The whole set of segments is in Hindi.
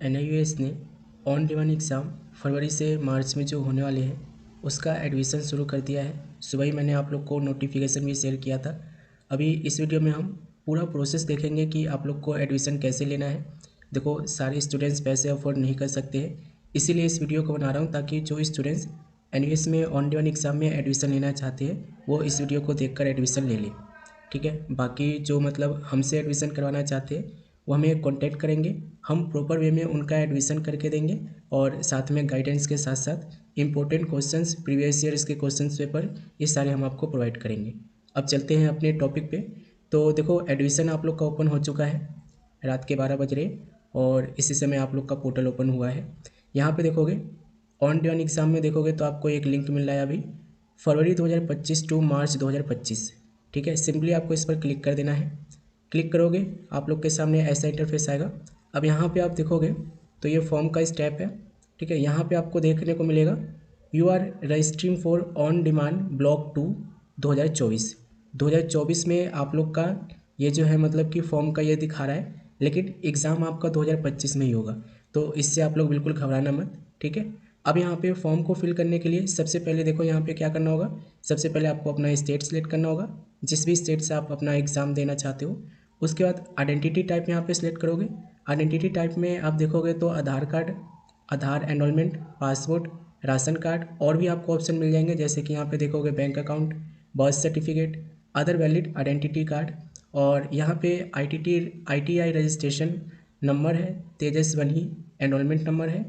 NIUS ने ऑन डिमांड एग्ज़ाम फरवरी से मार्च में जो होने वाले हैं उसका एडमिशन शुरू कर दिया है। सुबह ही मैंने आप लोग को नोटिफिकेशन भी शेयर किया था। अभी इस वीडियो में हम पूरा प्रोसेस देखेंगे कि आप लोग को एडमिशन कैसे लेना है। देखो, सारे स्टूडेंट्स पैसे अफोर्ड नहीं कर सकते हैं, इसीलिए इस वीडियो को बना रहा हूँ ताकि जो स्टूडेंट्स NIUS में ऑन डिमांड एग्ज़ाम में एडमिशन लेना चाहते हैं वो इस वीडियो को देखकर एडमिशन ले लें। ठीक है, बाकी जो मतलब हमसे एडमिशन करवाना चाहते हैं वो हमें कांटेक्ट करेंगे, हम प्रॉपर वे में उनका एडमिशन करके देंगे और साथ में गाइडेंस के साथ साथ इम्पोर्टेंट क्वेश्चंस, प्रीवियस ईयर्स के क्वेश्चंस पेपर, ये सारे हम आपको प्रोवाइड करेंगे। अब चलते हैं अपने टॉपिक पे। तो देखो, एडमिशन आप लोग का ओपन हो चुका है, रात के 12 बज रहे और इसी समय आप लोग का पोर्टल ओपन हुआ है। यहाँ पे देखोगे ऑन डिमांड एग्ज़ाम में देखोगे तो आपको एक लिंक मिल रहा है अभी, फरवरी 2025 टू मार्च 2025। ठीक है, सिंपली आपको इस पर क्लिक कर देना है। क्लिक करोगे आप लोग के सामने ऐसा इंटरफेस आएगा। अब यहाँ पे आप देखोगे तो ये फॉर्म का स्टेप है। ठीक है, यहाँ पे आपको देखने को मिलेगा you are registering for on demand block 2 2024 में आप लोग का ये जो है मतलब कि फॉर्म का ये दिखा रहा है, लेकिन एग्ज़ाम आपका 2025 में ही होगा, तो इससे आप लोग बिल्कुल घबराना मत। ठीक है, अब यहाँ पे फॉर्म को फिल करने के लिए सबसे पहले देखो यहाँ पे क्या करना होगा। सबसे पहले आपको अपना स्टेट सेलेक्ट करना होगा, जिस भी स्टेट से आप अपना एग्ज़ाम देना चाहते हो। उसके बाद आइडेंटिटी टाइप यहाँ पे सिलेक्ट करोगे। आइडेंटिटी टाइप में आप देखोगे तो आधार कार्ड, आधार एनरोलमेंट, पासपोर्ट, राशन कार्ड और भी आपको ऑप्शन मिल जाएंगे, जैसे कि यहाँ पे देखोगे bank account, birth certificate, other valid identity card, और यहाँ पे ITI रजिस्ट्रेशन नंबर है, तेजस्वनी एनरोलमेंट नंबर है,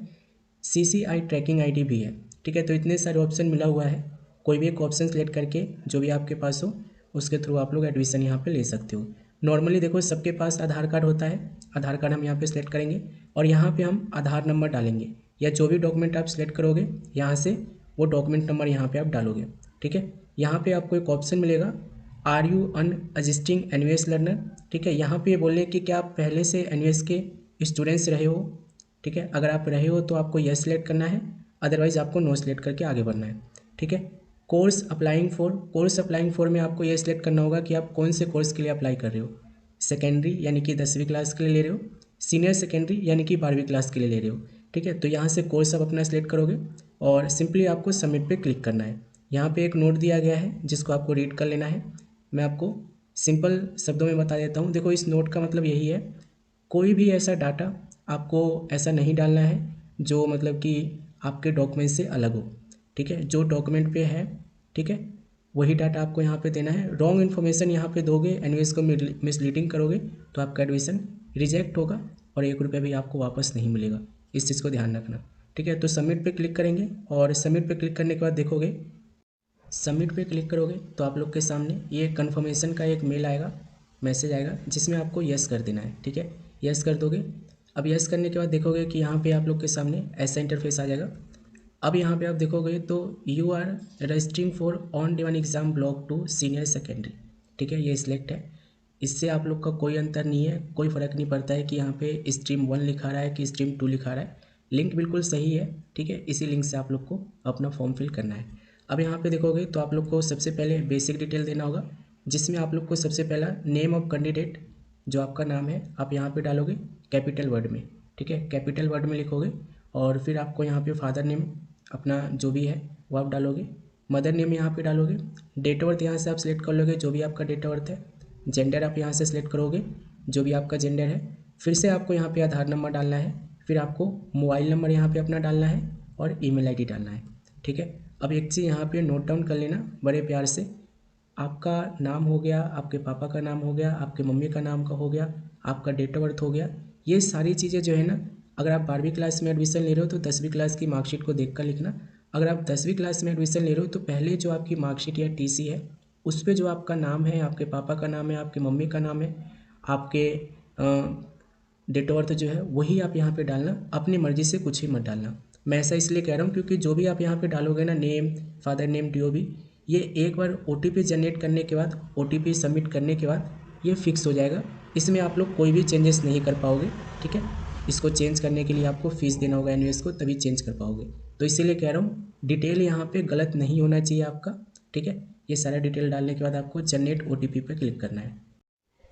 CCI ट्रैकिंग ID भी है। ठीक है, तो इतने सारे ऑप्शन मिला हुआ है, कोई भी एक ऑप्शन सेलेक्ट करके जो भी आपके पास हो उसके थ्रू आप लोग एडमिशन यहाँ पे ले सकते हो। नॉर्मली देखो सबके पास आधार कार्ड होता है, आधार कार्ड हम यहाँ पे सिलेक्ट करेंगे और यहाँ पे हम आधार नंबर डालेंगे, या जो भी डॉक्यूमेंट आप सिलेक्ट करोगे यहाँ से वो डॉक्यूमेंट नंबर यहाँ पे आप डालोगे। ठीक है, यहाँ पे आपको एक ऑप्शन मिलेगा, are you an existing NUS लर्नर। ठीक है, यहाँ पे बोले कि क्या आप पहले से NUS के स्टूडेंट्स रहे हो। ठीक है, अगर आप रहे हो तो आपको यस सेलेक्ट करना है, अदरवाइज आपको नो सेलेक्ट करके आगे बढ़ना है। ठीक है, कोर्स अप्लाइंग फॉर में आपको ये सिलेक्ट करना होगा कि आप कौन से कोर्स के लिए अप्लाई कर रहे हो। सेकेंडरी यानी कि 10वीं क्लास के लिए ले रहे हो, सीनियर सेकेंडरी यानी कि 12वीं क्लास के लिए ले रहे हो। ठीक है, तो यहाँ से कोर्स आप अपना सेलेक्ट करोगे और सिंपली आपको सबमिट पे क्लिक करना है। यहाँ पे एक नोट दिया गया है जिसको आपको रीड कर लेना है। मैं आपको सिंपल शब्दों में बता देता हूँ। देखो, इस नोट का मतलब यही है, कोई भी ऐसा डाटा आपको ऐसा नहीं डालना है जो मतलब कि आपके डॉक्यूमेंट से अलग हो। ठीक है, जो डॉक्यूमेंट पे है, ठीक है, वही डाटा आपको यहाँ पे देना है। रॉन्ग इन्फॉर्मेशन यहाँ पे दोगे, NUS को मिसलीडिंग करोगे तो आपका एडमिशन रिजेक्ट होगा और 1 रुपया भी आपको वापस नहीं मिलेगा। इस चीज़ को ध्यान रखना। ठीक है, तो सबमिट पे क्लिक करेंगे और सबमिट पे क्लिक करने के बाद देखोगे, सबमिट पे क्लिक करोगे तो आप लोग के सामने ये कन्फर्मेशन का एक मेल आएगा, मैसेज आएगा, जिसमें आपको यस कर देना है। ठीक है, यस कर दोगे। अब यस करने के बाद देखोगे कि यहाँ पे आप लोग के सामने ऐसा इंटरफेस आ जाएगा। अब यहाँ पे आप देखोगे तो you are registering for on demand exam block 2 senior secondary. ठीक है, ये सिलेक्ट है। इससे आप लोग का कोई अंतर नहीं है, कोई फ़र्क नहीं पड़ता है कि यहाँ पे स्ट्रीम 1 लिखा रहा है कि स्ट्रीम 2 लिखा रहा है। लिंक बिल्कुल सही है। ठीक है, इसी लिंक से आप लोग को अपना फॉर्म फिल करना है। अब यहाँ पे देखोगे तो आप लोग को सबसे पहले बेसिक डिटेल देना होगा, जिसमें आप लोग को सबसे पहला नेम ऑफ कैंडिडेट, जो आपका नाम है आप यहाँ पे डालोगे कैपिटल वर्ड में। ठीक है, कैपिटल वर्ड में लिखोगे और फिर आपको यहाँ पे फादर नेम अपना जो भी है वो आप डालोगे, मदर नेम यहाँ पे डालोगे, डेट ऑफ बर्थ यहाँ से आप सिलेक्ट कर लोगे जो भी आपका डेट ऑफ बर्थ है, जेंडर आप यहाँ से सिलेक्ट करोगे जो भी आपका जेंडर है, फिर से आपको यहाँ पे आधार नंबर डालना है, फिर आपको मोबाइल नंबर यहाँ पे अपना डालना है और ईमेल आईडी डालना है। ठीक है, अब एक चीज़ यहाँ पे नोट डाउन कर लेना बड़े प्यार से, आपका नाम हो गया, आपके पापा का नाम हो गया, आपके मम्मी का नाम का हो गया, आपका डेट ऑफ बर्थ हो गया, ये सारी चीज़ें जो है ना, अगर आप 12वीं क्लास में एडमिशन ले रहे हो तो 10वीं क्लास की मार्कशीट को देख कर लिखना। अगर आप 10वीं क्लास में एडमिशन ले रहे हो तो पहले जो आपकी मार्कशीट या TC है उस पर जो आपका नाम है, आपके पापा का नाम है, आपके मम्मी का नाम है, आपके डेट ऑफ बर्थ जो है वही आप यहाँ पे डालना, अपनी मर्ज़ी से कुछ ही मत डालना। मैं ऐसा इसलिए कह रहा हूँ क्योंकि जो भी आप यहाँ पे डालोगे ना, नेम, फादर नेम, DOB, ये एक बार OTP जनरेट करने के बाद, OTP सबमिट करने के बाद ये फिक्स हो जाएगा। इसमें आप लोग कोई भी चेंजेस नहीं कर पाओगे। ठीक है, इसको चेंज करने के लिए आपको फ़ीस देना होगा NUS को, तभी चेंज कर पाओगे। तो इसीलिए कह रहा हूँ डिटेल यहाँ पे गलत नहीं होना चाहिए आपका। ठीक है, ये सारा डिटेल डालने के बाद आपको जनरेट OTP पे क्लिक करना है।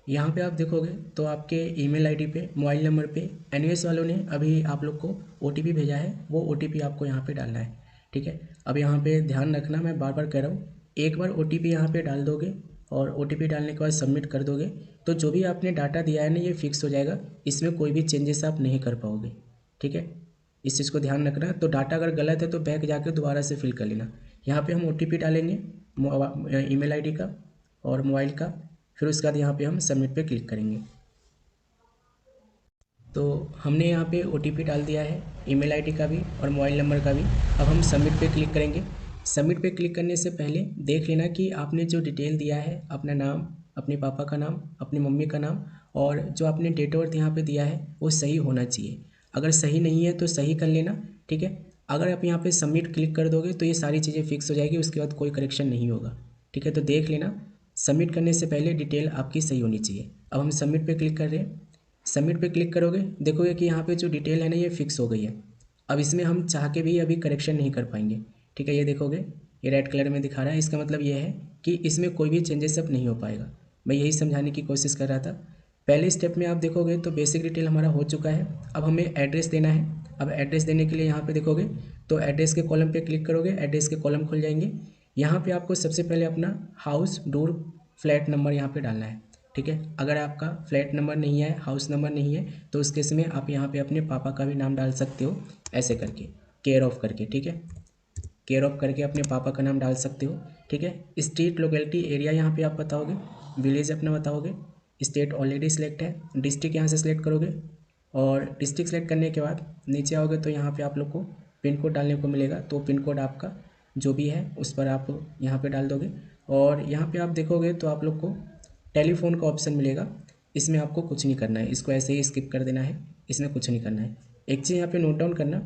यहाँ पे आप देखोगे तो आपके ईमेल आईडी पे, मोबाइल नंबर पे एनवीएस वालों ने अभी आप लोग को ओटीपी भेजा है, वो ओटीपी आपको यहाँ पे डालना है। ठीक है, अब यहाँ पे ध्यान रखना, मैं बार बार कह रहा हूँ, एक बार ओटीपी यहाँ पे डाल दोगे और ओटीपी डालने के बाद सबमिट कर दोगे तो जो भी आपने डाटा दिया है ना ये फिक्स हो जाएगा, इसमें कोई भी चेंजेस आप नहीं कर पाओगे। ठीक है, इस चीज़ को ध्यान रखना। तो डाटा अगर गलत है तो बैक जाके दोबारा से फिल कर लेना। यहाँ पे हम ओटीपी डालेंगे ईमेल आईडी का और मोबाइल का, फिर उसके बाद यहाँ पे हम सबमिट पे क्लिक करेंगे। तो हमने यहाँ पे ओटीपी डाल दिया है, ईमेल आईडी का भी और मोबाइल नंबर का भी। अब हम सबमिट पे क्लिक करेंगे। सबमिट पे क्लिक करने से पहले देख लेना कि आपने जो डिटेल दिया है, अपना नाम, अपने पापा का नाम, अपनी मम्मी का नाम और जो आपने डेट ऑफ बर्थ यहाँ पे दिया है वो सही होना चाहिए। अगर सही नहीं है तो सही कर लेना। ठीक है, अगर आप यहाँ पे सबमिट क्लिक कर दोगे तो ये सारी चीज़ें फिक्स हो जाएगी, उसके बाद कोई करेक्शन नहीं होगा। ठीक है, तो देख लेना, सबमिट करने से पहले डिटेल आपकी सही होनी चाहिए। अब हम सबमिट पे क्लिक कर रहे हैं। सबमिट पे क्लिक करोगे, देखोगे कि यहाँ पे जो डिटेल है ना ये फिक्स हो गई है। अब इसमें हम चाह के भी अभी करेक्शन नहीं कर पाएंगे। ठीक है, ये देखोगे ये रेड कलर में दिखा रहा है, इसका मतलब ये है कि इसमें कोई भी चेंजेस अब नहीं हो पाएगा। मैं यही समझाने की कोशिश कर रहा था। पहले स्टेप में आप देखोगे तो बेसिक डिटेल हमारा हो चुका है। अब हमें एड्रेस देना है। अब एड्रेस देने के लिए यहाँ पे देखोगे तो एड्रेस के कॉलम पे क्लिक करोगे, एड्रेस के कॉलम खुल जाएंगे। यहाँ पे आपको सबसे पहले अपना हाउस, डोर, फ्लैट नंबर यहाँ पे डालना है। ठीक है, अगर आपका फ्लैट नंबर नहीं है, हाउस नंबर नहीं है, तो उस केस में आप यहाँ पे अपने पापा का भी नाम डाल सकते हो, ऐसे करके केयर ऑफ करके। ठीक है, केयर ऑफ करके अपने पापा का नाम डाल सकते हो। ठीक है, स्टेट, लोकेलिटी, एरिया यहाँ पे आप बताओगे, विलेज अपना बताओगे। स्टेट ऑलरेडी सिलेक्ट है, डिस्ट्रिक्ट यहाँ से सिलेक्ट करोगे और डिस्ट्रिक्ट सेलेक्ट करने के बाद नीचे आओगे तो यहाँ पे आप लोग को पिन कोड डालने को मिलेगा। तो पिन कोड आपका जो भी है उस पर आप यहाँ पे डाल दोगे और यहाँ पे आप देखोगे तो आप लोग को टेलीफोन का ऑप्शन मिलेगा। इसमें आपको कुछ नहीं करना है, इसको ऐसे ही स्किप कर देना है, इसमें कुछ नहीं करना है। एक चीज़ यहाँ पे नोट डाउन करना,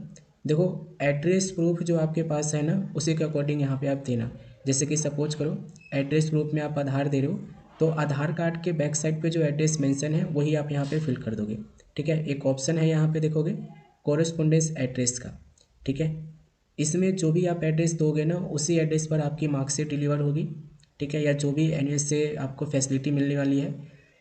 देखो एड्रेस प्रूफ जो आपके पास है ना उसी के अकॉर्डिंग यहाँ पे आप देना। जैसे कि सपोज करो एड्रेस प्रूफ में आप आधार दे रहे हो तो आधार कार्ड के बैक साइड पे जो एड्रेस मेंशन है वही आप यहाँ पे फिल कर दोगे। ठीक है, एक ऑप्शन है यहाँ पे देखोगे कोरेस्पोंडेंस एड्रेस का। ठीक है, इसमें जो भी आप एड्रेस दोगे ना उसी एड्रेस पर आपकी मार्कशीट डिलीवर होगी। ठीक है, या जो भी एनवीएस से आपको फैसिलिटी मिलने वाली है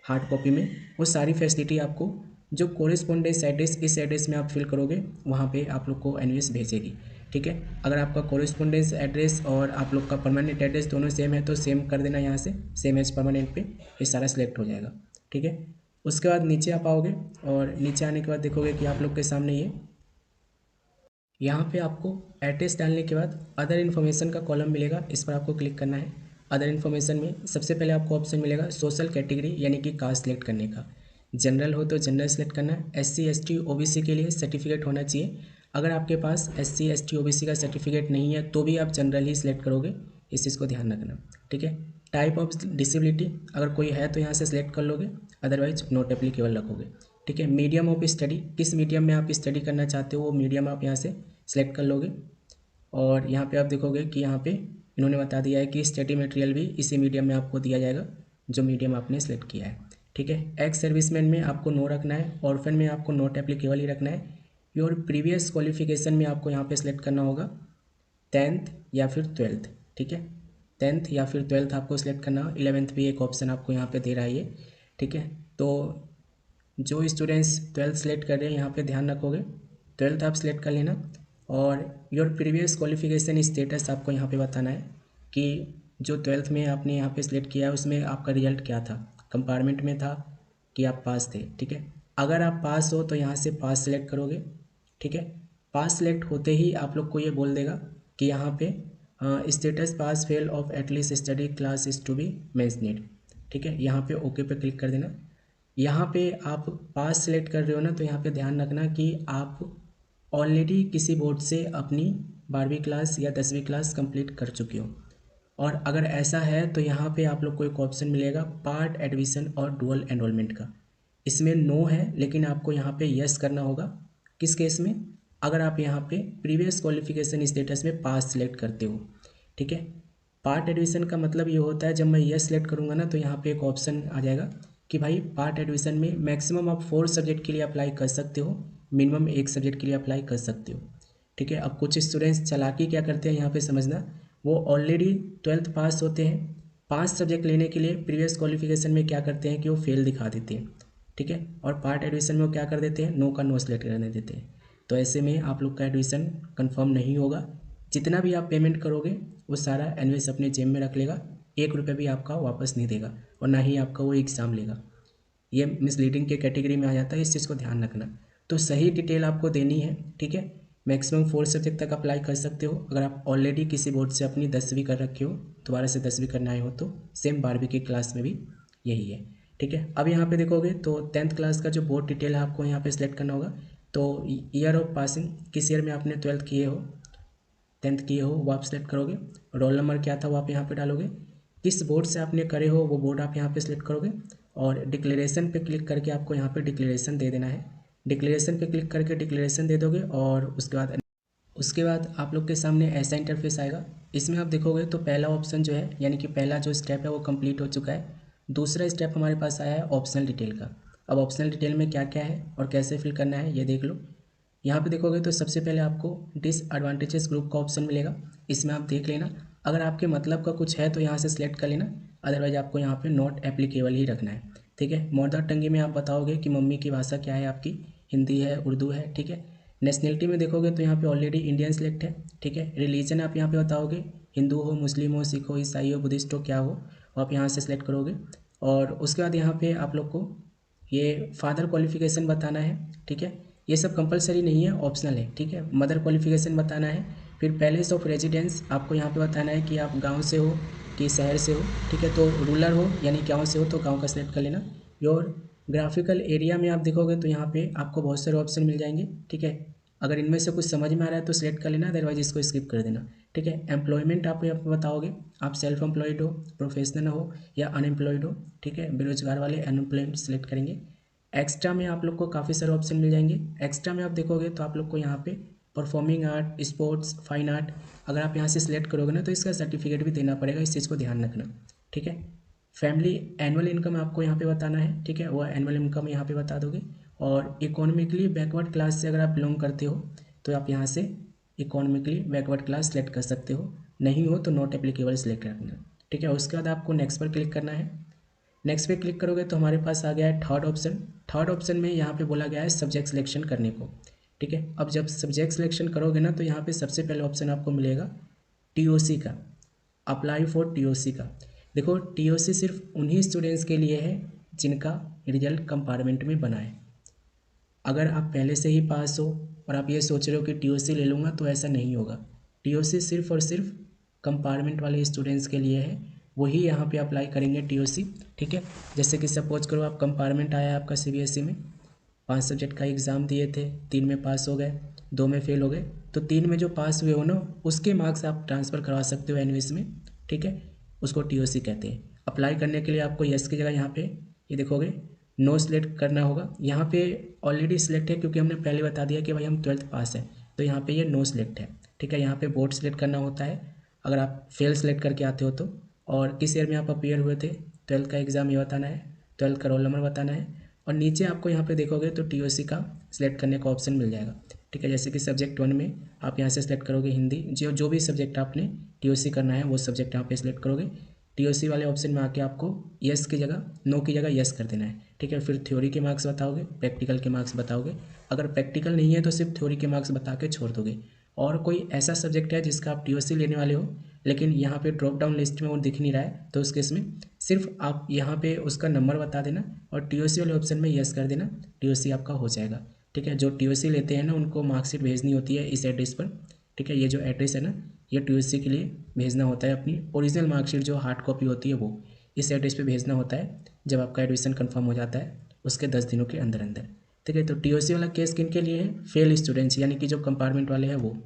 हार्ड कॉपी में, वो सारी फैसिलिटी आपको जो कोरेस्पोंडेंस एड्रेस इस एड्रेस में आप फिल करोगे वहाँ पे आप लोग को एनवीएस भेजेगी। ठीक है, अगर आपका कोरेस्पोंडेंस एड्रेस और आप लोग का परमानेंट एड्रेस दोनों सेम है तो सेम कर देना, यहाँ से सेम एज परमानेंट पे ये सारा सिलेक्ट हो जाएगा। ठीक है, उसके बाद नीचे आप आओगे और नीचे आने के बाद देखोगे कि आप लोग के सामने ये यहाँ पे आपको एड्रेस डालने के बाद अदर इन्फॉर्मेशन का कॉलम मिलेगा, इस पर आपको क्लिक करना है। अदर इन्फॉर्मेशन में सबसे पहले आपको ऑप्शन मिलेगा सोशल कैटेगरी यानी कि कास्ट सेलेक्ट करने का। जनरल हो तो जनरल सेलेक्ट करना है। एससी एसटी ओबीसी के लिए सर्टिफिकेट होना चाहिए। अगर आपके पास एससी एसटी ओबीसी का सर्टिफिकेट नहीं है तो भी आप जनरल ही सिलेक्ट करोगे, इस चीज़ को ध्यान रखना। ठीक है, टाइप ऑफ डिसेबिलिटी अगर कोई है तो यहाँ से सिलेक्ट कर लोगे, अदरवाइज नॉट एप्लीकेबल रखोगे। ठीक है, मीडियम ऑफ स्टडी, किस मीडियम में आप स्टडी करना चाहते हो वो मीडियम आप यहाँ से सिलेक्ट कर लोगे। और यहाँ पे आप देखोगे कि यहाँ पे इन्होंने बता दिया है कि स्टडी मटेरियल भी इसी मीडियम में आपको दिया जाएगा जो मीडियम आपने सेलेक्ट किया है। ठीक है, एक्स सर्विसमैन में आपको नो रखना है, ऑर्फन में आपको नॉट एप्लीकेबल ही रखना है। योर प्रीवियस क्वालिफिकेशन में आपको यहाँ पे सिलेक्ट करना होगा 10th या फिर 12th। ठीक है, 10th या फिर 12th आपको सिलेक्ट करना। 11th भी एक ऑप्शन आपको यहाँ पे दे रहा है ये। ठीक है, तो जो स्टूडेंट्स 12th सेलेक्ट कर रहे हैं यहाँ पे ध्यान रखोगे 12th आप सिलेक्ट कर लेना। और योर प्रीवियस क्वालिफिकेशन स्टेटस आपको यहाँ पे बताना है कि जो 12th में आपने यहाँ पे सिलेक्ट किया है उसमें आपका रिजल्ट क्या था, कंपार्टमेंट में था कि आप पास थे। ठीक है, अगर आप पास हो तो यहाँ से पास सेलेक्ट करोगे। ठीक है, पास सेलेक्ट होते ही आप लोग को ये बोल देगा कि यहाँ पे status pass fail of at least study class is to be mentioned. ठीक है, यहाँ पे ओके पे क्लिक कर देना। यहाँ पे आप पास सेलेक्ट कर रहे हो ना तो यहाँ पे ध्यान रखना कि आप ऑलरेडी किसी बोर्ड से अपनी 12वीं क्लास या 10वीं क्लास कंप्लीट कर चुके हो। और अगर ऐसा है तो यहाँ पे आप लोग को एक ऑप्शन मिलेगा पार्ट एडमिशन और डुअल एनरोलमेंट का। इसमें नो है लेकिन आपको यहाँ पे यस करना होगा। किस केस में, अगर आप यहाँ पे प्रीवियस क्वालिफिकेशन स्टेटस में पास सिलेक्ट करते हो। ठीक है, पार्ट एडमिशन का मतलब ये होता है जब मैं यस सेलेक्ट करूँगा ना तो यहाँ पे एक ऑप्शन आ जाएगा कि भाई पार्ट एडमिशन में मैक्सिमम आप 4 सब्जेक्ट के लिए अप्लाई कर सकते हो, मिनिमम 1 सब्जेक्ट के लिए अप्लाई कर सकते हो। ठीक है, अब कुछ स्टूडेंट्स चालाकी क्या करते हैं यहाँ पे समझना, वो ऑलरेडी 12th पास होते हैं, 5 सब्जेक्ट लेने के लिए प्रीवियस क्वालिफिकेशन में क्या करते हैं कि वो फेल दिखा देते हैं, ठीक है, और पार्ट एडमिशन में वो क्या कर देते हैं, नो का नो सेलेक्ट करने देते हैं। तो ऐसे में आप लोग का एडमिशन कंफर्म नहीं होगा। जितना भी आप पेमेंट करोगे वो सारा एनवेस अपने जेब में रख लेगा, 1 रुपये भी आपका वापस नहीं देगा और ना ही आपका वो एग्ज़ाम लेगा। ये मिसलीडिंग के कैटेगरी में आ जाता है, इस चीज़ को ध्यान रखना। तो सही डिटेल आपको देनी है, ठीक है। मैक्सिमम 4 सब्जेक्ट तक अप्लाई कर सकते हो। अगर आप ऑलरेडी किसी बोर्ड से अपनी 10वीं कर रखे हो, दोबारा से 10वीं करना आए हो, तो सेम 12वीं की क्लास में भी यही है, ठीक है। अब यहाँ पे देखोगे तो 10th क्लास का जो बोर्ड डिटेल है आपको यहाँ पे सिलेक्ट करना होगा। तो ईयर ऑफ पासिंग, किस ईयर में आपने 12th किए हो, 10th किए हो, वो आप सेलेक्ट करोगे। रोल नंबर क्या था वो आप यहाँ पे डालोगे। किस बोर्ड से आपने करे हो वो बोर्ड आप यहाँ पे सिलेक्ट करोगे और डिक्लेरेशन पे क्लिक करके आपको यहाँ पे डिक्लेरेशन दे देना है। डिक्लेरेशन पे क्लिक करके डिक्लेरेशन दे दोगे और उसके बाद आप लोग के सामने ऐसा इंटरफेस आएगा। इसमें आप देखोगे तो पहला ऑप्शन जो है, यानी कि पहला जो स्टेप है वो कंप्लीट हो चुका है। दूसरा स्टेप हमारे पास आया है ऑप्शनल डिटेल का। अब ऑप्शनल डिटेल में क्या क्या है और कैसे फिल करना है ये देख लो। यहाँ पे देखोगे तो सबसे पहले आपको डिसएडवांटेजेस ग्रुप का ऑप्शन मिलेगा। इसमें आप देख लेना, अगर आपके मतलब का कुछ है तो यहाँ से सिलेक्ट कर लेना, अदरवाइज आपको यहाँ पे नॉट एप्लीकेबल ही रखना है, ठीक है। मदर टंगी में आप बताओगे कि मम्मी की भाषा क्या है आपकी, हिंदी है, उर्दू है, ठीक है। नेशनलिटी में देखोगे तो यहाँ पे ऑलरेडी इंडियन सेलेक्ट है, ठीक है। रिलीजन आप यहाँ पे बताओगे, हिंदू हो, मुस्लिम हो, सिख हो, ईसाई हो, बुद्धिस्ट हो, क्या हो, वो आप यहाँ से सिलेक्ट करोगे। और उसके बाद यहाँ पे आप लोग को ये फादर क्वालिफिकेशन बताना है, ठीक है। ये सब कंपलसरी नहीं है, ऑप्शनल है, ठीक है। मदर क्वालिफिकेशन बताना है। फिर पैलेस ऑफ रेजिडेंस आपको यहाँ पे बताना है कि आप गांव से हो कि शहर से हो, ठीक है। तो रूरल हो यानी गांव से हो तो गांव का सेलेक्ट कर लेना। योर ग्राफिकल एरिया में आप देखोगे तो यहाँ पे आपको बहुत सारे ऑप्शन मिल जाएंगे, ठीक है। अगर इनमें से कुछ समझ में आ रहा है तो सिलेक्ट कर लेना, अदरवाइज इसको स्किप कर देना, ठीक है। एम्प्लॉयमेंट आप यहाँ पे बताओगे, आप सेल्फ एम्प्लॉयड हो, प्रोफेशनल हो या अनएम्प्लॉयड हो, ठीक है। बेरोजगार वाले अनएम्प्लॉयड सेलेक्ट करेंगे। एक्स्ट्रा में आप लोग को काफ़ी सारे ऑप्शन मिल जाएंगे। एक्स्ट्रा में आप देखोगे तो आप लोग को यहाँ पे performing art, sports, fine art, अगर आप यहाँ से सिलेक्ट करोगे ना तो इसका सर्टिफिकेट भी देना पड़ेगा, इस चीज़ को ध्यान रखना, ठीक है। फैमिली एनुअल इनकम आपको यहाँ पे बताना है, ठीक है, वो एनुअल इनकम यहाँ पे बता दोगे। और इकोनॉमिकली बैकवर्ड क्लास से अगर आप बिलोंग करते हो तो आप यहाँ से इकोनॉमिकली बैकवर्ड क्लास सेलेक्ट कर सकते हो, नहीं हो तो नॉट एप्लीकेबल सेलेक्ट रखना, ठीक है। उसके बाद आपको नेक्स्ट पर क्लिक करना है। नेक्स्ट पे क्लिक करोगे तो हमारे पास आ गया है थर्ड ऑप्शन। थर्ड ऑप्शन में यहाँ पे बोला गया है सब्जेक्ट सिलेक्शन करने को, ठीक है। अब जब सब्जेक्ट सिलेक्शन करोगे ना तो यहाँ पे सबसे पहले ऑप्शन आपको मिलेगा टीओसी का, अप्लाई फॉर टीओसी का। देखो टीओसी सिर्फ उन्हीं स्टूडेंट्स के लिए है जिनका रिजल्ट कंपार्टमेंट में बना है। अगर आप पहले से ही पास हो और आप ये सोच रहे हो कि टीओसी ले लूँगा, तो ऐसा नहीं होगा। टीओसी सिर्फ और सिर्फ कंपार्टमेंट वाले स्टूडेंट्स के लिए है, वही यहाँ पे अप्लाई करेंगे टीओसी, ठीक है। जैसे कि सपोज करो आप कंपार्टमेंट आया आपका सीबीएसई में, 5 सब्जेक्ट का एग्ज़ाम दिए थे, 3 में पास हो गए, 2 में फेल हो गए, तो 3 में जो पास हुए हो ना उसके मार्क्स आप ट्रांसफ़र करवा सकते हो एनवीएस में, ठीक है। उसको टीओसी कहते हैं। अप्लाई करने के लिए आपको यस की जगह यहाँ पे ये देखोगे नो सेलेक्ट करना होगा। यहाँ पे ऑलरेडी सिलेक्ट है क्योंकि हमने पहले बता दिया कि भाई हम 12th पास है, तो यहाँ पे ये नो सेलेक्ट है, ठीक है। यहाँ पे बोर्ड सेलेक्ट करना होता है अगर आप फेल सेलेक्ट करके आते हो तो। और किस ईयर में आप अपीयर हुए थे, 12th का एग्ज़ाम ये बताना है, 12th का रोल नंबर बताना है। और नीचे आपको यहाँ पे देखोगे तो टीओसी का सिलेक्ट करने का ऑप्शन मिल जाएगा, ठीक है। जैसे कि सब्जेक्ट 1 में आप यहाँ से सिलेक्ट करोगे हिंदी, जो भी सब्जेक्ट आपने टीओसी करना है वो सब्जेक्ट यहाँ पे सिलेक्ट करोगे। टीओसी वाले ऑप्शन में आके आपको यस की जगह, नो की जगह यस कर देना है, ठीक है। फिर थ्योरी के मार्क्स बताओगे, प्रैक्टिकल के मार्क्स बताओगे। अगर प्रैक्टिकल नहीं है तो सिर्फ थ्योरी के मार्क्स बता के छोड़ दोगे। और कोई ऐसा सब्जेक्ट है जिसका आप टीओसी लेने वाले हो लेकिन यहाँ पे ड्रॉप डाउन लिस्ट में वो दिख नहीं रहा है, तो उस केस में सिर्फ आप यहाँ पे उसका नंबर बता देना और टीओसी वाले ऑप्शन में यस कर देना, टीओसी आपका हो जाएगा, ठीक है। जो टीओसी लेते हैं ना उनको मार्कशीट भेजनी होती है इस एड्रेस पर, ठीक है। ये जो एड्रेस है ना ये टीओसी के लिए भेजना होता है, अपनी ओरिजिनल मार्कशीट जो हार्ड कॉपी होती है वो इस एड्रेस पे भेजना होता है जब आपका एडमिशन कंफर्म हो जाता है उसके 10 दिनों के अंदर अंदर, ठीक है। तो टीओसी वाला केस किन के लिए है, फेल स्टूडेंट्स यानी कि जो कंपार्टमेंट वाले हैं वो,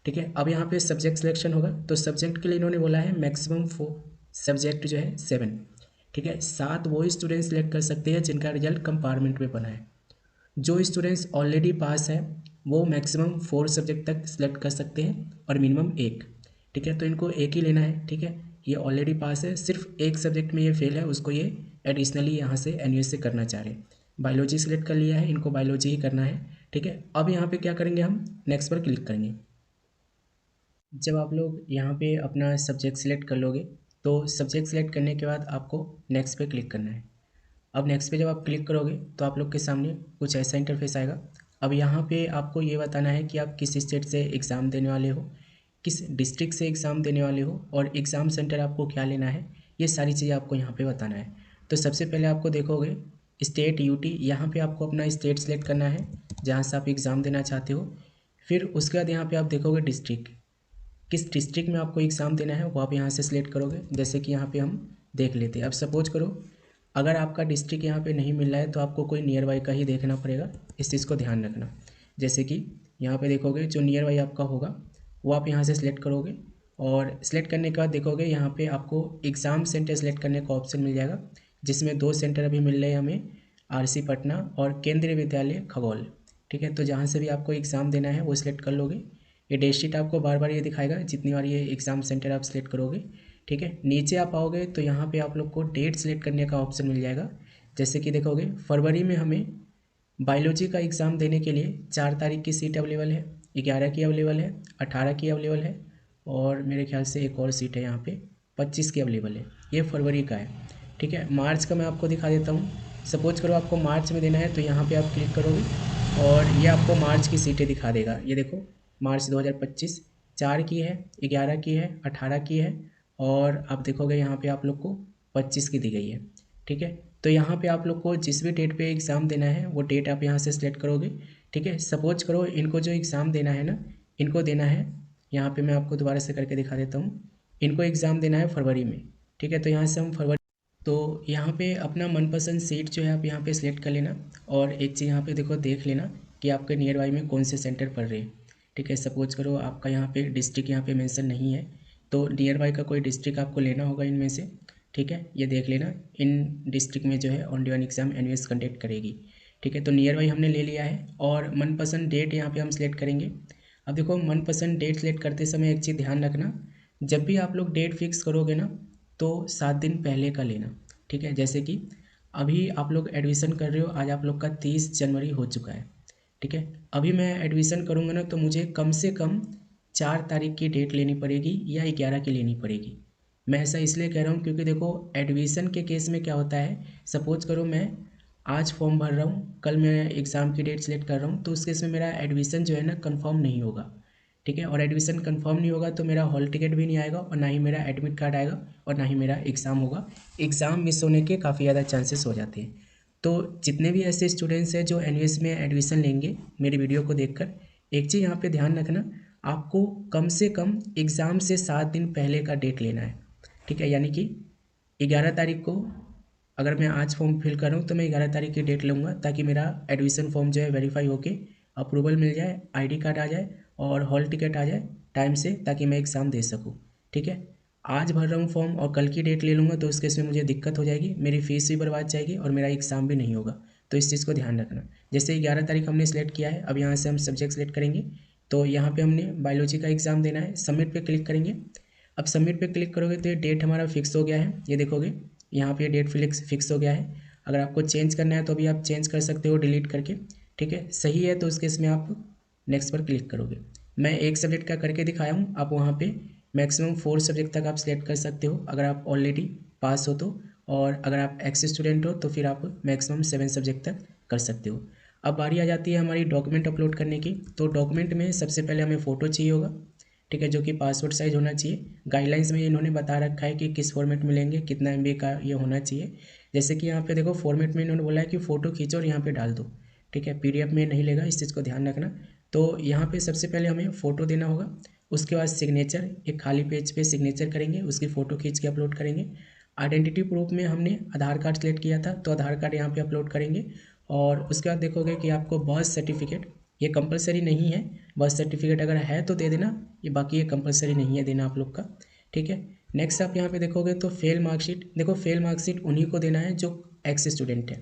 ठीक है। अब यहाँ पे सब्जेक्ट सिलेक्शन होगा तो सब्जेक्ट के लिए इन्होंने बोला है मैक्सिमम 4 सब्जेक्ट जो है 7, ठीक है। 7 वो स्टूडेंट सेलेक्ट कर सकते हैं जिनका रिजल्ट कंपार्टमेंट में बना है। जो स्टूडेंट्स ऑलरेडी पास है वो मैक्सिमम 4 सब्जेक्ट तक सिलेक्ट कर सकते हैं और मिनिमम 1, ठीक है। तो इनको एक ही लेना है, ठीक है। ये ऑलरेडी पास है, सिर्फ एक सब्जेक्ट में ये फेल है, उसको ये एडिशनली यहाँ से एनयूएस से करना चाह रहे हैं। बायोलॉजी सेलेक्ट कर लिया है, इनको बायोलॉजी ही करना है, ठीक है। अब यहाँ पे क्या करेंगे, हम नेक्स्ट पर क्लिक करेंगे। जब आप लोग यहाँ पे अपना सब्जेक्ट सिलेक्ट कर लोगे तो सब्जेक्ट सेलेक्ट करने के बाद आपको नेक्स्ट पे क्लिक करना है। अब नेक्स्ट पे जब आप क्लिक करोगे तो आप लोग के सामने कुछ ऐसा इंटरफेस आएगा। अब यहाँ पे आपको ये बताना है कि आप किस स्टेट से एग्ज़ाम देने वाले हो, किस डिस्ट्रिक्ट से एग्ज़ाम देने वाले हो और एग्ज़ाम सेंटर आपको क्या लेना है, ये सारी चीज़ें आपको यहाँ पे बताना है। तो सबसे पहले आपको देखोगे स्टेट यूटी, यहाँ पे आपको अपना स्टेट सेलेक्ट करना है जहाँ से आप एग्ज़ाम देना चाहते हो। फिर उसके बाद यहाँ पे आप देखोगे डिस्ट्रिक्ट, किस डिस्ट्रिक्ट में आपको एग्ज़ाम देना है वो आप यहाँ से सिलेक्ट करोगे। जैसे कि यहाँ पे हम देख लेते हैं। अब सपोज करो अगर आपका डिस्ट्रिक्ट यहाँ पे नहीं मिल रहा है तो आपको कोई नियर बाई का ही देखना पड़ेगा, इस चीज़ को ध्यान रखना। जैसे कि यहाँ पे देखोगे जो नियर बाई आपका होगा वो आप यहाँ से सिलेक्ट करोगे और सिलेक्ट करने के बाद देखोगे यहाँ पे आपको एग्ज़ाम सेंटर सेलेक्ट करने का ऑप्शन मिल जाएगा, जिसमें 2 सेंटर अभी मिल रहे हैं हमें, आरसी पटना और केंद्रीय विद्यालय खगौल। ठीक है, तो जहाँ से भी आपको एग्ज़ाम देना है वो सिलेक्ट कर लोगे। ये डेट शीट आपको बार बार ये दिखाएगा जितनी बार ये एग्ज़ाम सेंटर आप सिलेक्ट करोगे। ठीक है, नीचे आप आओगे तो यहाँ पे आप लोग को डेट सेलेक्ट करने का ऑप्शन मिल जाएगा। जैसे कि देखोगे फरवरी में हमें बायोलॉजी का एग्ज़ाम देने के लिए 4 तारीख की सीट अवेलेबल है, 11 की अवेलेबल है, 18 की अवेलेबल है और मेरे ख्याल से एक और सीट है यहाँ पे 25 की अवेलेबल है। ये फरवरी का है। ठीक है, मार्च का मैं आपको दिखा देता हूँ। सपोज करो आपको मार्च में देना है तो यहाँ पे आप क्लिक करोगे और ये आपको मार्च की सीटें दिखा देगा। ये देखो मार्च 2025 4 की है, 11 की है, 18 की है और आप देखोगे यहाँ पे आप लोग को 25 की दी गई है। ठीक है, तो यहाँ पे आप लोग को जिस भी डेट पे एग्ज़ाम देना है वो डेट आप यहाँ से सिलेक्ट करोगे। ठीक है, सपोज करो इनको जो एग्ज़ाम देना है ना, इनको देना है, यहाँ पे मैं आपको दोबारा से करके दिखा देता हूँ। इनको एग्ज़ाम देना है फरवरी में। ठीक है, तो यहाँ से हम फरवरी, तो यहाँ पे अपना मनपसंद सीट जो है आप यहाँ पे सिलेक्ट कर लेना और एक चीज़ यहाँ पे देखो देख लेना कि आपके नियर बाई में कौन से सेंटर पड़ रहे हैं। ठीक है, सपोज करो आपका यहाँ पे डिस्ट्रिक्ट यहाँ पे मेंशन नहीं है तो नियर बाई का कोई डिस्ट्रिक्ट आपको लेना होगा इनमें से। ठीक है, ये देख लेना इन डिस्ट्रिक्ट में जो है only one exam NVS conduct करेगी। ठीक है, तो नियर बाई हमने ले लिया है और मनपसंद डेट यहाँ पे हम सिलेक्ट करेंगे। अब देखो मनपसंद डेट सेलेक्ट करते समय एक चीज़ ध्यान रखना, जब भी आप लोग डेट फिक्स करोगे ना तो 7 दिन पहले का लेना। ठीक है, जैसे कि अभी आप लोग एडमिशन कर रहे हो, आज आप लोग का 30 जनवरी हो चुका है। ठीक है, अभी मैं एडमिशन करूँगा ना तो मुझे कम से कम 4 तारीख की डेट लेनी पड़ेगी या 11 की लेनी पड़ेगी। मैं ऐसा इसलिए कह रहा हूँ क्योंकि देखो एडमिशन के केस में क्या होता है, सपोज करो मैं आज फॉर्म भर रहा हूँ, कल मैं एग्ज़ाम की डेट सेलेक्ट कर रहा हूँ, तो उस केस में मेरा एडमिशन जो है ना कंफर्म नहीं होगा। ठीक है, और एडमिशन कंफर्म नहीं होगा तो मेरा हॉल टिकट भी नहीं आएगा और ना ही मेरा एडमिट कार्ड आएगा और ना ही मेरा एग्ज़ाम होगा। एग्ज़ाम मिस होने के काफ़ी ज़्यादा चांसेस हो जाते हैं। तो जितने भी ऐसे स्टूडेंट्स हैं जो एनवीएस में एडमिशन लेंगे मेरी वीडियो को देखकर, एक चीज़ यहाँ पे ध्यान रखना, आपको कम से कम एग्ज़ाम से 7 दिन पहले का डेट लेना है। ठीक है, यानी कि 11 तारीख को अगर मैं आज फॉर्म फिल कर रहा हूँ तो मैं 11 तारीख की डेट लूँगा ताकि मेरा एडमिशन फॉर्म जो है वेरीफाई होके अप्रूवल मिल जाए, आईडी कार्ड आ जाए और हॉल टिकट आ जाए टाइम से, ताकि मैं एग्ज़ाम दे सकूँ। ठीक है, आज भर रहा हूँ फॉर्म और कल की डेट ले लूँगा तो उस केस में मुझे दिक्कत हो जाएगी, मेरी फ़ीस भी बर्बाद जाएगी और मेरा एग्ज़ाम भी नहीं होगा। तो इस चीज़ को ध्यान रखना। जैसे 11 तारीख हमने सेलेक्ट किया है, अब यहाँ से हम सब्जेक्ट सेलेक्ट करेंगे। तो यहाँ पे हमने बायोलॉजी का एग्ज़ाम देना है, सबमिट पे क्लिक करेंगे। अब सबमिट पे क्लिक करोगे तो ये डेट हमारा फिक्स हो गया है, ये देखोगे यहाँ पे डेट फिक्स हो गया है। अगर आपको चेंज करना है तो अभी आप चेंज कर सकते हो डिलीट करके। ठीक है, सही है तो उस केस में आप नेक्स्ट पर क्लिक करोगे। मैं एक सब्जेक्ट का करके दिखाया हूँ, आप वहाँ पे मैक्सिमम 4 सब्जेक्ट तक आप सिलेक्ट कर सकते हो अगर आप ऑलरेडी पास हो तो, और अगर आप एक्स स्टूडेंट हो तो फिर आप मैक्सिमम 7 सब्जेक्ट तक कर सकते हो। अब बारी आ जाती है हमारी डॉक्यूमेंट अपलोड करने की। तो डॉक्यूमेंट में सबसे पहले हमें फ़ोटो चाहिए होगा। ठीक है, जो कि पासपोर्ट साइज़ होना चाहिए। गाइडलाइंस में इन्होंने बता रखा है कि किस फॉर्मेट में लेंगे, कितना MB का ये होना चाहिए। जैसे कि यहाँ पे देखो फॉर्मेट में इन्होंने बोला है कि फ़ोटो खींचो और यहाँ पे डाल दो। ठीक है, PDF में नहीं लेगा, इस चीज़ को ध्यान रखना। तो यहाँ पे सबसे पहले हमें फ़ोटो देना होगा, उसके बाद सिग्नेचर, एक खाली पेज पे सिग्नेचर करेंगे, उसकी फ़ोटो खींच के अपलोड करेंगे। आइडेंटिटी प्रूफ में हमने आधार कार्ड सेलेक्ट किया था तो आधार कार्ड यहाँ पे अपलोड करेंगे। और उसके बाद देखोगे कि आपको बर्थ सर्टिफिकेट, ये कंपलसरी नहीं है, बर्थ सर्टिफिकेट अगर है तो दे देना, ये बाकी ये कंपलसरी नहीं है देना आप लोग का। ठीक है, नेक्स्ट आप यहाँ पे देखोगे तो फेल मार्कशीट, देखो फेल मार्कशीट उन्हीं को देना है जो एक्स स्टूडेंट है।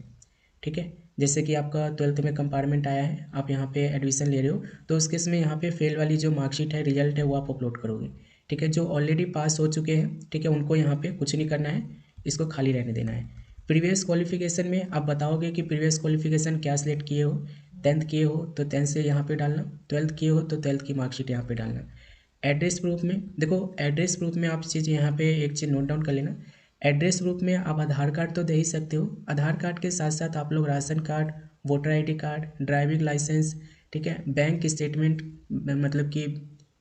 ठीक है, जैसे कि आपका 12th में कंपार्टमेंट आया है, आप यहाँ पे एडमिशन ले रहे हो तो उस केस में यहाँ पे फेल वाली जो मार्कशीट है, रिजल्ट है, वो आप अपलोड करोगे। ठीक है, जो ऑलरेडी पास हो चुके हैं, ठीक है, उनको यहाँ पे कुछ नहीं करना है, इसको खाली रहने देना है। प्रीवियस क्वालिफिकेशन में आप बताओगे कि प्रीवियस क्वालिफिकेशन क्या सिलेक्ट किए हो, 10th किए हो तो 10th से यहाँ पे डालना, 12th किए हो तो 12th की मार्कशीट यहाँ पे डालना। एड्रेस प्रूफ में देखो, एड्रेस प्रूफ में आप चीज़ यहाँ पे एक चीज़ नोट डाउन कर लेना। एड्रेस प्रूफ में आप आधार कार्ड तो दे ही सकते हो, आधार कार्ड के साथ साथ आप लोग ration card, voter ID card, driving licence, ठीक है, बैंक स्टेटमेंट, मतलब कि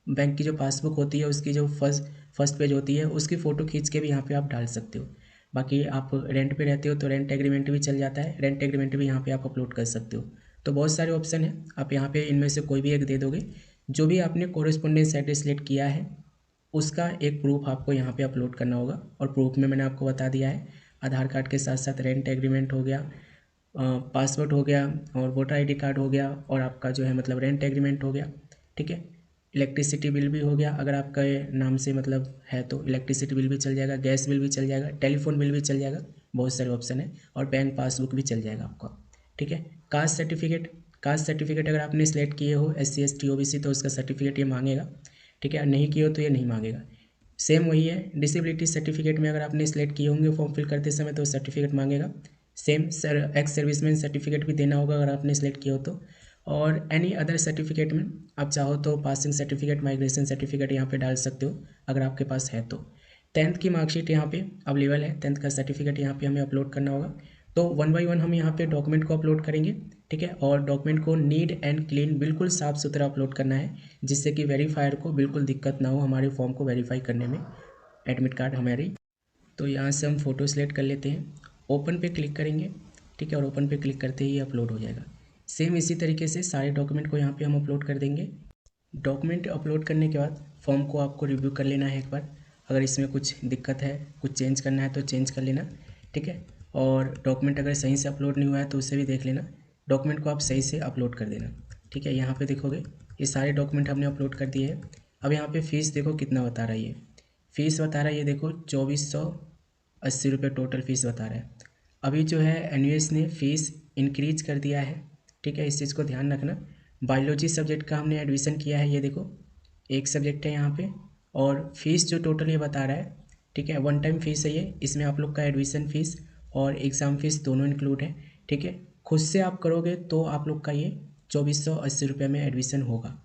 बैंक की जो पासबुक होती है उसकी जो फर्स्ट पेज होती है उसकी फ़ोटो खींच के भी यहाँ पे आप डाल सकते हो। बाकी आप रेंट पे रहते हो तो रेंट एग्रीमेंट भी चल जाता है, रेंट एग्रीमेंट भी यहाँ पे आप अपलोड कर सकते हो। तो बहुत सारे ऑप्शन हैं, आप यहाँ पे इनमें से कोई भी एक दे दोगे। जो भी आपने कोरेस्पोंडेंस एड्रेस सेलेक्ट किया है उसका एक प्रूफ आपको यहाँ पे अपलोड करना होगा, और प्रूफ में मैंने आपको बता दिया है, आधार कार्ड के साथ साथ रेंट एग्रीमेंट हो गया, पासपोर्ट हो गया, और वोटर आईडी कार्ड हो गया, और आपका जो है मतलब रेंट एग्रीमेंट हो गया, ठीक है। इलेक्ट्रिसिटी बिल भी हो गया, अगर आपका ये नाम से मतलब है तो इलेक्ट्रिसिटी बिल भी चल जाएगा, गैस बिल भी चल जाएगा, टेलीफोन बिल भी चल जाएगा, बहुत सारे ऑप्शन है, और बैंक पासबुक भी चल जाएगा आपका, ठीक है। कास्ट सर्टिफिकेट, कास्ट सर्टिफिकेट अगर आपने सेलेक्ट किए हो SC ST OBC तो उसका सर्टिफिकेट ये मांगेगा, ठीक है, नहीं किए हो तो ये नहीं मांगेगा। सेम वही है, डिसेबिलिटी सर्टिफिकेट में अगर आपने सेलेक्ट किए होंगे फॉर्म फिल करते समय तो सर्टिफिकेट मांगेगा। Same sir ex serviceman certificate भी देना होगा अगर आपने सेलेक्ट किया हो तो। और एनी अदर सर्टिफिकेट में आप चाहो तो पासिंग सर्टिफिकेट, माइग्रेशन सर्टिफिकेट यहाँ पे डाल सकते हो अगर आपके पास है तो। 10th की मार्कशीट यहाँ पे अवेलेबल है, 10th का सर्टिफिकेट यहाँ पे हमें अपलोड करना होगा। तो 1 बाय 1 हम यहाँ पे डॉक्यूमेंट को अपलोड करेंगे, ठीक है, और डॉक्यूमेंट को नीट एंड क्लीन बिल्कुल साफ़ सुथरा अपलोड करना है, जिससे कि वेरीफायर को बिल्कुल दिक्कत ना हो हमारे फॉर्म को वेरीफाई करने में, एडमिट कार्ड हमारी। तो यहाँ से हम फ़ोटो सेलेक्ट कर लेते हैं, ओपन पे क्लिक करेंगे, ठीक है, और ओपन पे क्लिक करते ही अपलोड हो जाएगा। सेम इसी तरीके से सारे डॉक्यूमेंट को यहाँ पे हम अपलोड कर देंगे। डॉक्यूमेंट अपलोड करने के बाद फॉर्म को आपको रिव्यू कर लेना है एक बार, अगर इसमें कुछ दिक्कत है, कुछ चेंज करना है तो चेंज कर लेना, ठीक है। और डॉक्यूमेंट अगर सही से अपलोड नहीं हुआ है तो उसे भी देख लेना, डॉक्यूमेंट को आप सही से अपलोड कर देना, ठीक है। यहाँ पे देखोगे ये सारे डॉक्यूमेंट हमने अपलोड कर दिए हैं। अब यहाँ पे फ़ीस देखो कितना बता रहा है, ये फ़ीस बता रहा है, ये देखो 2480 रुपये टोटल फ़ीस बता रहा है। अभी जो है एनयूएस ने फ़ीस इंक्रीज कर दिया है, ठीक है, इस चीज़ को ध्यान रखना। बायोलॉजी सब्जेक्ट का हमने एडमिशन किया है, ये देखो एक सब्जेक्ट है यहाँ पे, और फीस जो टोटल ये बता रहा है, ठीक है, 1 टाइम फीस है ये, इसमें आप लोग का एडमिशन फ़ीस और एग्ज़ाम फ़ीस दोनों इंक्लूड है, ठीक है। खुद से आप करोगे तो आप लोग का ये 2480 रुपये में एडमिशन होगा,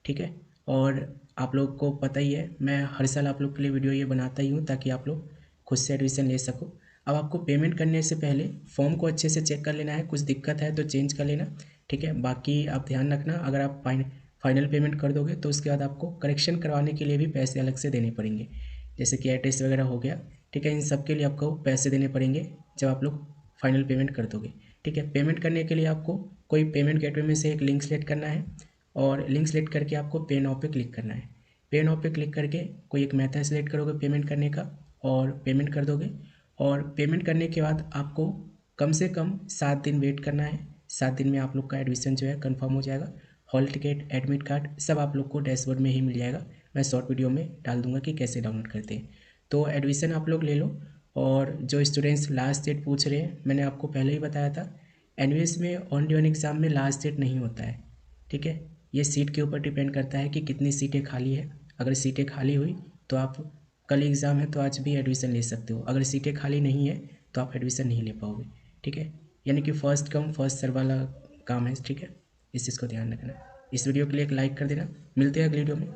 ठीक है। और आप लोग को पता ही है मैं हर साल आप लोग के लिए वीडियो ये बनाता ही हूँ ताकि आप लोग खुद से एडमिशन ले सको। अब आपको पेमेंट करने से पहले फॉर्म को अच्छे से चेक कर लेना है, कुछ दिक्कत है तो चेंज कर लेना, ठीक है। बाकी आप ध्यान रखना, अगर आप फाइनल पेमेंट कर दोगे तो उसके बाद आपको करेक्शन करवाने के लिए भी पैसे अलग से देने पड़ेंगे, जैसे कि एड्रेस वगैरह हो गया, ठीक है, इन सब के लिए आपको पैसे देने पड़ेंगे जब आप लोग फाइनल पेमेंट कर दोगे, ठीक है। पेमेंट करने के लिए आपको कोई पेमेंट गेटवे में से एक लिंक सेलेक्ट करना है, और लिंक सेलेक्ट करके आपको पे नाउ पे क्लिक करना है। पे नाउ पे क्लिक करके कोई एक मेथड सेलेक्ट करोगे पेमेंट करने का, और पेमेंट कर दोगे। और पेमेंट करने के बाद आपको कम से कम 7 दिन वेट करना है, 7 दिन में आप लोग का एडमिशन जो है कंफर्म हो जाएगा। हॉल टिकट, एडमिट कार्ड सब आप लोग को डैशबोर्ड में ही मिल जाएगा, मैं शॉर्ट वीडियो में डाल दूंगा कि कैसे डाउनलोड करते हैं। तो एडमिशन आप लोग ले लो। और जो स्टूडेंट्स लास्ट डेट पूछ रहे हैं, मैंने आपको पहले ही बताया था, एनयूएस में ऑन ड्यू एग्ज़ाम में लास्ट डेट नहीं होता है, ठीक है। ये सीट के ऊपर डिपेंड करता है कि कितनी सीटें खाली है, अगर सीटें खाली हुई तो आप कल एग्ज़ाम है तो आज भी एडमिशन ले सकते हो, अगर सीटें खाली नहीं है तो आप एडमिशन नहीं ले पाओगे, ठीक है। यानी कि फर्स्ट कम फर्स्ट सर्व वाला काम है, ठीक है, इस चीज़ को ध्यान रखना। इस वीडियो के लिए एक लाइक कर देना, मिलते हैं अगली वीडियो में।